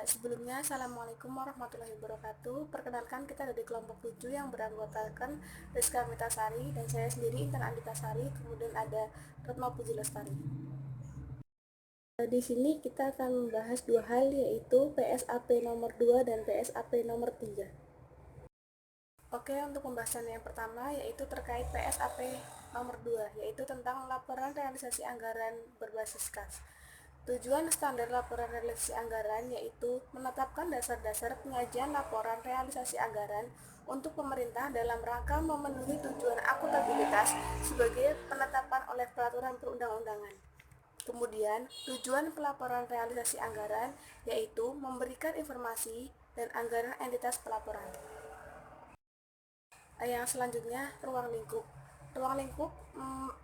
Sebelumnya, Assalamualaikum warahmatullahi wabarakatuh. Perkenalkan, kita dari kelompok 7 yang beranggotakan Rizka Mitasari dan saya sendiri Intan Andika Sari, kemudian ada Retno Puji Lestari. Di sini kita akan membahas dua hal, yaitu PSAP nomor 2 dan PSAP nomor 3. Oke, untuk pembahasan yang pertama yaitu terkait PSAP nomor 2, yaitu tentang laporan realisasi anggaran berbasis kas. Tujuan standar laporan realisasi anggaran yaitu menetapkan dasar-dasar penyajian laporan realisasi anggaran untuk pemerintah dalam rangka memenuhi tujuan akuntabilitas sebagai penetapan oleh peraturan perundang-undangan. Kemudian, tujuan pelaporan realisasi anggaran yaitu memberikan informasi dan anggaran entitas pelaporan. Yang selanjutnya, ruang lingkup. Ruang lingkup,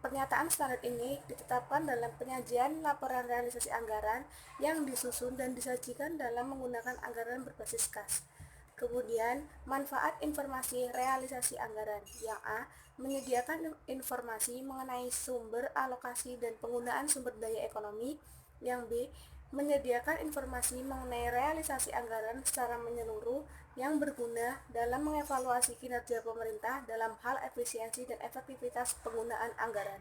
pernyataan standar ini ditetapkan dalam penyajian laporan realisasi anggaran yang disusun dan disajikan dalam menggunakan anggaran berbasis kas. Kemudian, manfaat informasi realisasi anggaran. Yang A, menyediakan informasi mengenai sumber alokasi dan penggunaan sumber daya ekonomi. Yang B, menyediakan informasi mengenai realisasi anggaran secara menyeluruh yang berguna dalam mengevaluasi kinerja pemerintah dalam hal efisiensi dan efektivitas penggunaan anggaran.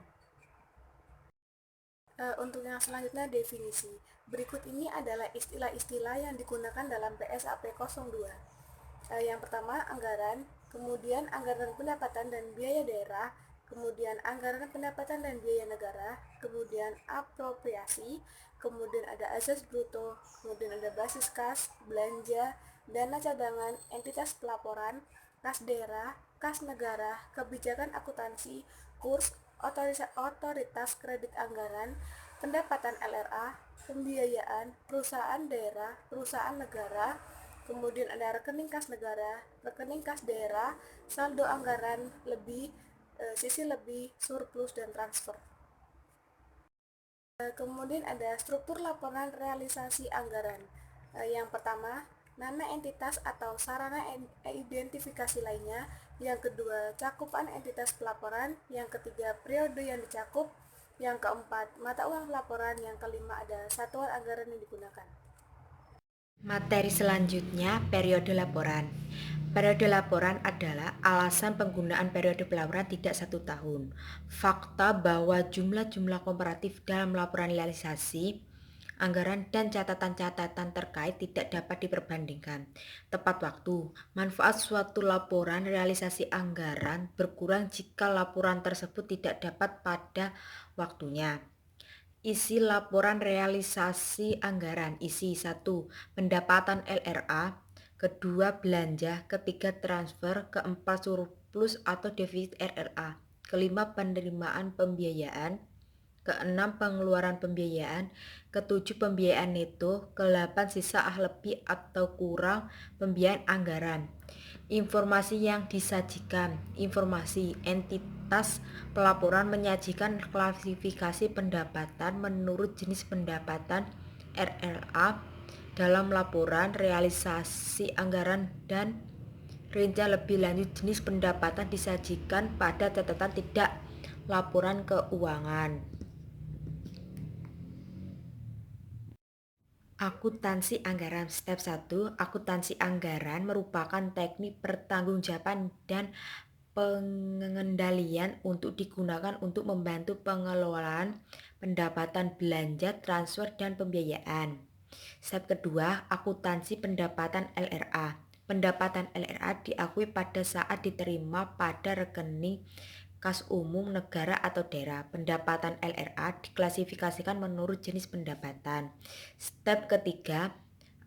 Untuk yang selanjutnya, definisi. Berikut ini adalah istilah-istilah yang digunakan dalam PSAP 02. Yang pertama, anggaran, kemudian anggaran pendapatan dan biaya daerah, kemudian anggaran pendapatan dan biaya negara, kemudian apropriasi, kemudian ada asas bruto, kemudian ada basis kas, belanja, dana cadangan, entitas pelaporan, kas daerah, kas negara, kebijakan akuntansi, kurs, otoritas kredit anggaran, pendapatan LRA, pembiayaan, perusahaan daerah, perusahaan negara, kemudian ada rekening kas negara, rekening kas daerah, saldo anggaran lebih, sisi lebih, surplus, dan transfer. Kemudian ada struktur laporan realisasi anggaran. Yang pertama, nama entitas atau sarana identifikasi lainnya. Yang kedua, cakupan entitas pelaporan. Yang ketiga, periode yang dicakup. Yang keempat, mata uang pelaporan. Yang kelima, ada satuan anggaran yang digunakan. Materi selanjutnya, periode laporan. Periode laporan adalah alasan penggunaan periode pelaporan tidak 1 tahun. Fakta bahwa jumlah-jumlah komparatif dalam laporan realisasi anggaran dan catatan-catatan terkait tidak dapat diperbandingkan. Tepat waktu. Manfaat suatu laporan realisasi anggaran berkurang jika laporan tersebut tidak dapat pada waktunya. Isi laporan realisasi anggaran. Isi 1. Pendapatan LRA. Kedua, belanja. Ketiga, transfer. Keempat, surplus atau defisit RRA. Kelima, penerimaan pembiayaan. Keenam, pengeluaran pembiayaan. Ketujuh, pembiayaan neto. Kedelapan, sisa lebih atau kurang pembiayaan anggaran. Informasi yang disajikan. Informasi entitas pelaporan menyajikan klasifikasi pendapatan menurut jenis pendapatan RLA dalam laporan realisasi anggaran dan rincian lebih lanjut jenis pendapatan disajikan pada catatan tidak laporan keuangan. Akuntansi anggaran. Step 1. Akuntansi anggaran merupakan teknik pertanggungjawaban dan pengendalian untuk digunakan untuk membantu pengelolaan pendapatan belanja, transfer, dan pembiayaan. Step kedua, akuntansi pendapatan LRA. Pendapatan LRA diakui pada saat diterima pada rekening kas umum negara atau daerah. Pendapatan LRA diklasifikasikan menurut jenis pendapatan. Step ketiga,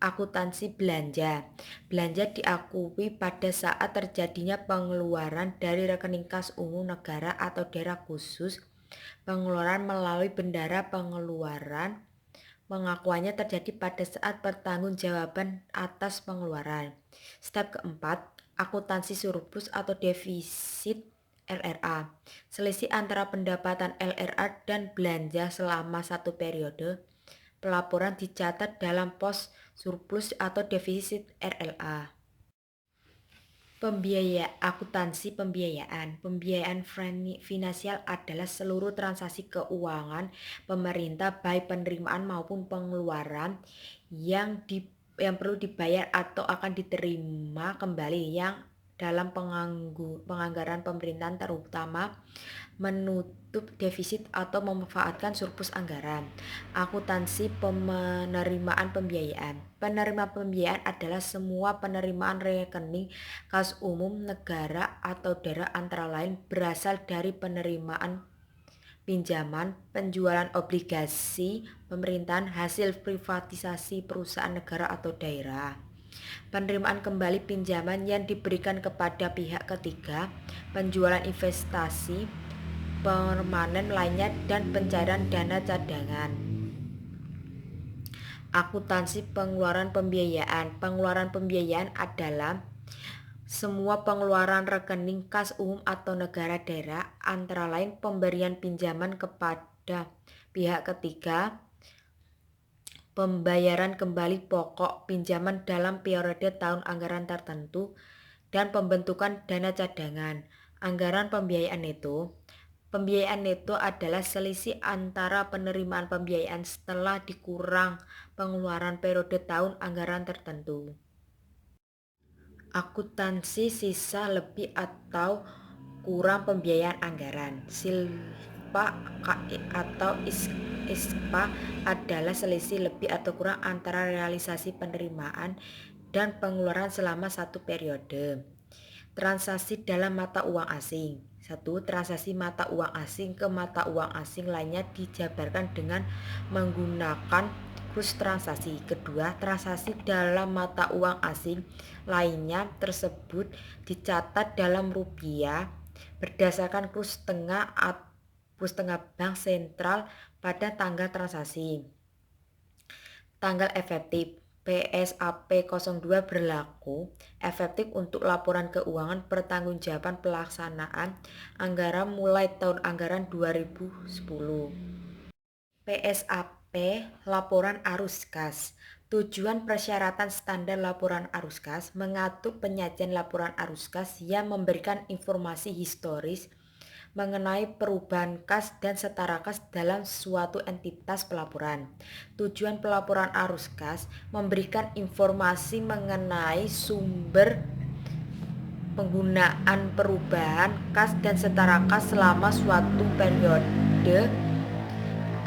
akuntansi belanja. Belanja diakui pada saat terjadinya pengeluaran dari rekening kas umum negara atau daerah khusus. Pengeluaran melalui bendara pengeluaran. Pengakuannya terjadi pada saat pertanggungjawaban atas pengeluaran. Step keempat, akuntansi surplus atau defisit LRA. Selisih antara pendapatan LRA dan belanja selama satu periode. Pelaporan dicatat dalam pos surplus atau defisit RLA. Akuntansi pembiayaan. Pembiayaan finansial adalah seluruh transaksi keuangan pemerintah baik penerimaan maupun pengeluaran yang yang perlu dibayar atau akan diterima kembali yang dalam penganggaran pemerintahan, terutama menutup defisit atau memanfaatkan surplus anggaran. Akuntansi penerimaan pembiayaan. Penerimaan pembiayaan adalah semua penerimaan rekening kas umum negara atau daerah, antara lain berasal dari penerimaan pinjaman, penjualan obligasi pemerintahan, hasil privatisasi perusahaan negara atau daerah. Penerimaan kembali pinjaman yang diberikan kepada pihak ketiga, penjualan investasi permanen lainnya, dan pencairan dana cadangan. Akuntansi pengeluaran pembiayaan. Pengeluaran pembiayaan adalah semua pengeluaran rekening kas umum atau negara daerah, antara lain pemberian pinjaman kepada pihak ketiga, pembayaran kembali pokok pinjaman dalam periode tahun anggaran tertentu, dan pembentukan dana cadangan. Anggaran pembiayaan neto. Pembiayaan neto adalah selisih antara penerimaan pembiayaan setelah dikurang pengeluaran periode tahun anggaran tertentu. Akuntansi sisa lebih atau kurang pembiayaan anggaran. Silpa atau ISPA adalah selisih lebih atau kurang antara realisasi penerimaan dan pengeluaran selama satu periode. Transaksi dalam mata uang asing. 1. Transaksi mata uang asing ke mata uang asing lainnya dijabarkan dengan menggunakan kurs transaksi. Kedua, transaksi dalam mata uang asing lainnya tersebut dicatat dalam rupiah berdasarkan kurs tengah bank sentral pada tanggal transaksi. Tanggal efektif. PSAP 02 berlaku efektif untuk laporan keuangan pertanggungjawaban pelaksanaan anggaran mulai tahun anggaran 2010. PSAP laporan arus kas. Tujuan persyaratan standar laporan arus kas mengatur penyajian laporan arus kas yang memberikan informasi historis mengenai perubahan kas dan setara kas dalam suatu entitas pelaporan. Tujuan pelaporan arus kas memberikan informasi mengenai sumber penggunaan perubahan kas dan setara kas selama suatu periode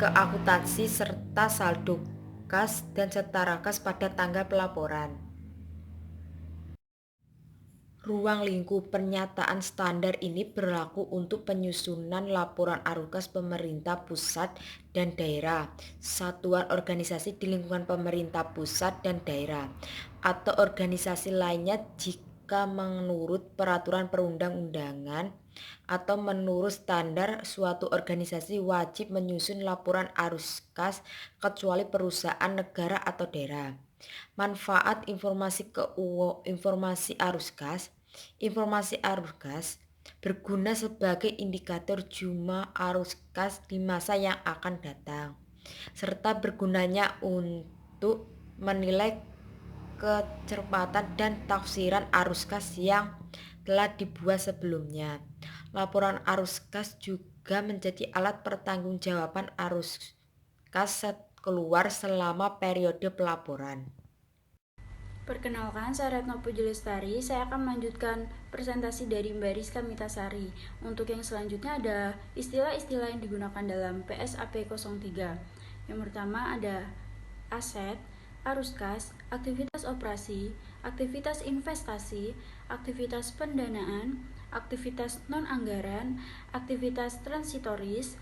ke akuntansi serta saldo kas dan setara kas pada tanggal pelaporan. Ruang lingkup pernyataan standar ini berlaku untuk penyusunan laporan arus kas pemerintah pusat dan daerah, satuan organisasi di lingkungan pemerintah pusat dan daerah, atau organisasi lainnya jika menurut peraturan perundang-undangan atau menurut standar suatu organisasi wajib menyusun laporan arus kas kecuali perusahaan negara atau daerah. Manfaat informasi arus kas. Informasi arus kas berguna sebagai indikator jumlah arus kas di masa yang akan datang, serta bergunanya untuk menilai kecermatan dan tafsiran arus kas yang telah dibuat sebelumnya. Laporan arus kas juga menjadi alat pertanggungjawaban arus kas keluar selama periode pelaporan. Perkenalkan, saya Retno Puji Lestari. Saya akan melanjutkan presentasi dari Mbak Rizka Mitasari. Untuk yang selanjutnya ada istilah-istilah yang digunakan dalam PSAP 03. Yang pertama ada aset, arus kas, aktivitas operasi, aktivitas investasi, aktivitas pendanaan, aktivitas non-anggaran, aktivitas transitoris,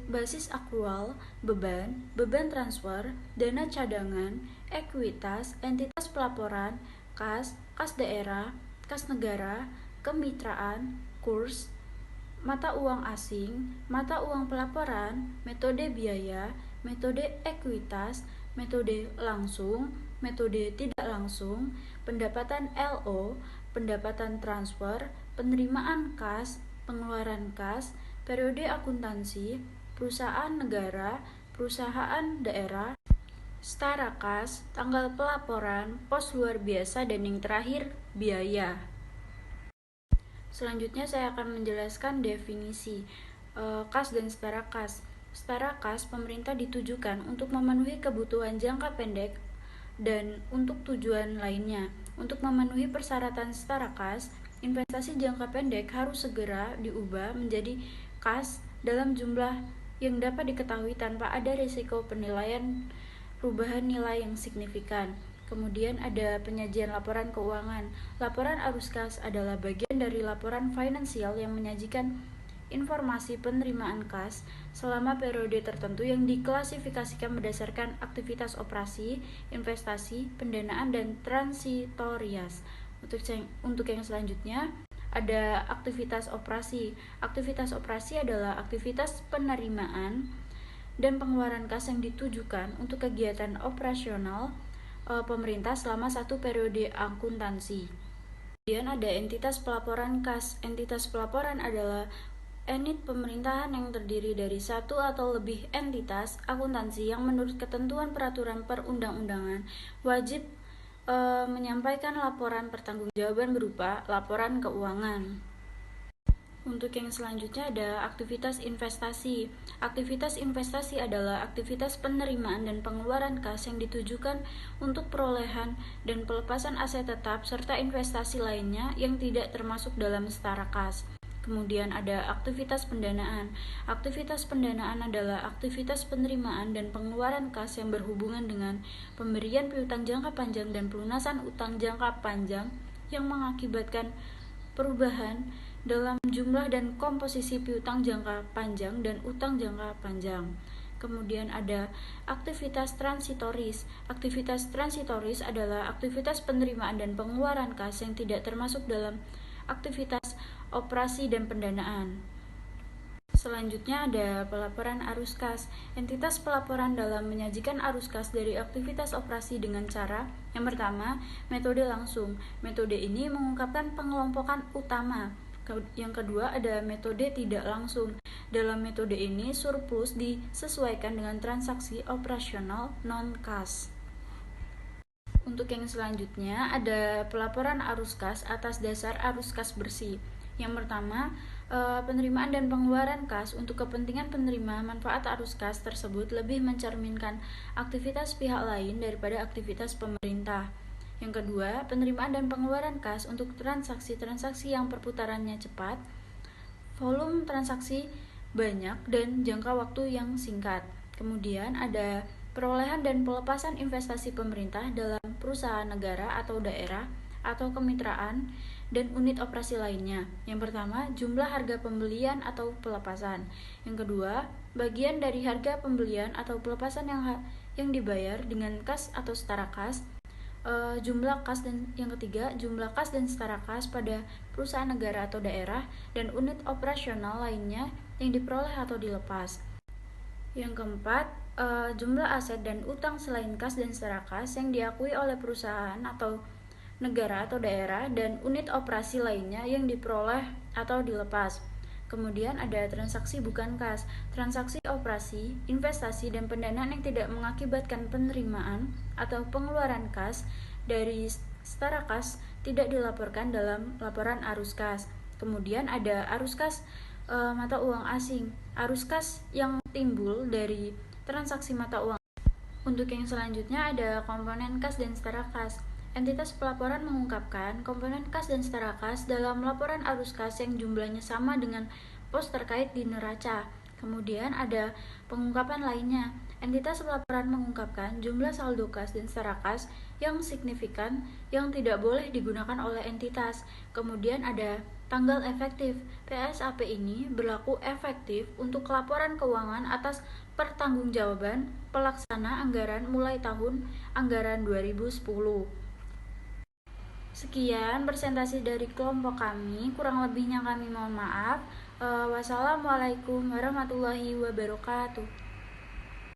basis akrual, beban transfer, dana cadangan, ekuitas, entitas pelaporan, kas daerah, kas negara, kemitraan, kurs, mata uang asing, mata uang pelaporan, metode biaya, metode ekuitas, metode langsung, metode tidak langsung, pendapatan LO, pendapatan transfer, penerimaan kas, pengeluaran kas, periode akuntansi, perusahaan negara, perusahaan daerah, setara kas, tanggal pelaporan, pos luar biasa, dan yang terakhir biaya. Selanjutnya saya akan menjelaskan definisi kas dan setara kas. Setara kas pemerintah ditujukan untuk memenuhi kebutuhan jangka pendek dan untuk tujuan lainnya. Untuk memenuhi persyaratan setara kas, investasi jangka pendek harus segera diubah menjadi kas dalam jumlah yang dapat diketahui tanpa ada risiko penilaian perubahan nilai yang signifikan. Kemudian ada penyajian laporan keuangan. Laporan arus kas adalah bagian dari laporan finansial yang menyajikan informasi penerimaan kas selama periode tertentu yang diklasifikasikan berdasarkan aktivitas operasi, investasi, pendanaan, dan transitorias. Untuk yang selanjutnya ada aktivitas operasi. Aktivitas operasi adalah aktivitas penerimaan dan pengeluaran kas yang ditujukan untuk kegiatan operasional pemerintah selama satu periode akuntansi. Kemudian ada entitas pelaporan kas. Entitas pelaporan adalah unit pemerintahan yang terdiri dari satu atau lebih entitas akuntansi yang menurut ketentuan peraturan perundang-undangan wajib menyampaikan laporan pertanggungjawaban berupa laporan keuangan. Untuk yang selanjutnya ada aktivitas investasi. Aktivitas investasi adalah aktivitas penerimaan dan pengeluaran kas yang ditujukan untuk perolehan dan pelepasan aset tetap serta investasi lainnya yang tidak termasuk dalam setara kas. Kemudian ada aktivitas pendanaan. Aktivitas pendanaan adalah aktivitas penerimaan dan pengeluaran kas yang berhubungan dengan pemberian piutang jangka panjang dan pelunasan utang jangka panjang yang mengakibatkan perubahan dalam jumlah dan komposisi piutang jangka panjang dan utang jangka panjang. Kemudian ada aktivitas transitoris. Aktivitas transitoris adalah aktivitas penerimaan dan pengeluaran kas yang tidak termasuk dalam aktivitas operasi dan pendanaan. Selanjutnya ada pelaporan arus kas. Entitas pelaporan dalam menyajikan arus kas dari aktivitas operasi dengan cara yang pertama, metode langsung. Metode ini mengungkapkan pengelompokan utama. Yang kedua ada metode tidak langsung. Dalam metode ini surplus disesuaikan dengan transaksi operasional non-kas. Untuk yang selanjutnya ada pelaporan arus kas atas dasar arus kas bersih. Yang pertama, penerimaan dan pengeluaran kas untuk kepentingan penerima manfaat arus kas tersebut lebih mencerminkan aktivitas pihak lain daripada aktivitas pemerintah. Yang kedua, penerimaan dan pengeluaran kas untuk transaksi-transaksi yang perputarannya cepat, volume transaksi banyak, dan jangka waktu yang singkat. Kemudian ada perolehan dan pelepasan investasi pemerintah dalam perusahaan negara atau daerah atau kemitraan dan unit operasi lainnya. Yang pertama, jumlah harga pembelian atau pelepasan. Yang kedua, bagian dari harga pembelian atau pelepasan yang dibayar dengan kas atau setara kas. Jumlah kas, dan yang ketiga, jumlah kas dan setara kas pada perusahaan negara atau daerah dan unit operasional lainnya yang diperoleh atau dilepas. Yang keempat, jumlah aset dan utang selain kas dan setara kas yang diakui oleh perusahaan atau negara atau daerah dan unit operasi lainnya yang diperoleh atau dilepas. Kemudian ada transaksi bukan kas. Transaksi operasi, investasi, dan pendanaan yang tidak mengakibatkan penerimaan atau pengeluaran kas dari setara kas tidak dilaporkan dalam laporan arus kas. Kemudian ada arus kas mata uang asing. Arus kas yang timbul dari transaksi mata uang. Untuk yang selanjutnya ada komponen kas dan setara kas. Entitas pelaporan mengungkapkan komponen kas dan setara kas dalam laporan arus kas yang jumlahnya sama dengan pos terkait di neraca. Kemudian ada pengungkapan lainnya. Entitas pelaporan mengungkapkan jumlah saldo kas dan setara kas yang signifikan yang tidak boleh digunakan oleh entitas. Kemudian ada tanggal efektif. PSAP ini berlaku efektif untuk laporan keuangan atas pertanggungjawaban pelaksana anggaran mulai tahun anggaran 2010. Sekian presentasi dari kelompok kami, kurang lebihnya kami mohon maaf. Wassalamualaikum warahmatullahi wabarakatuh.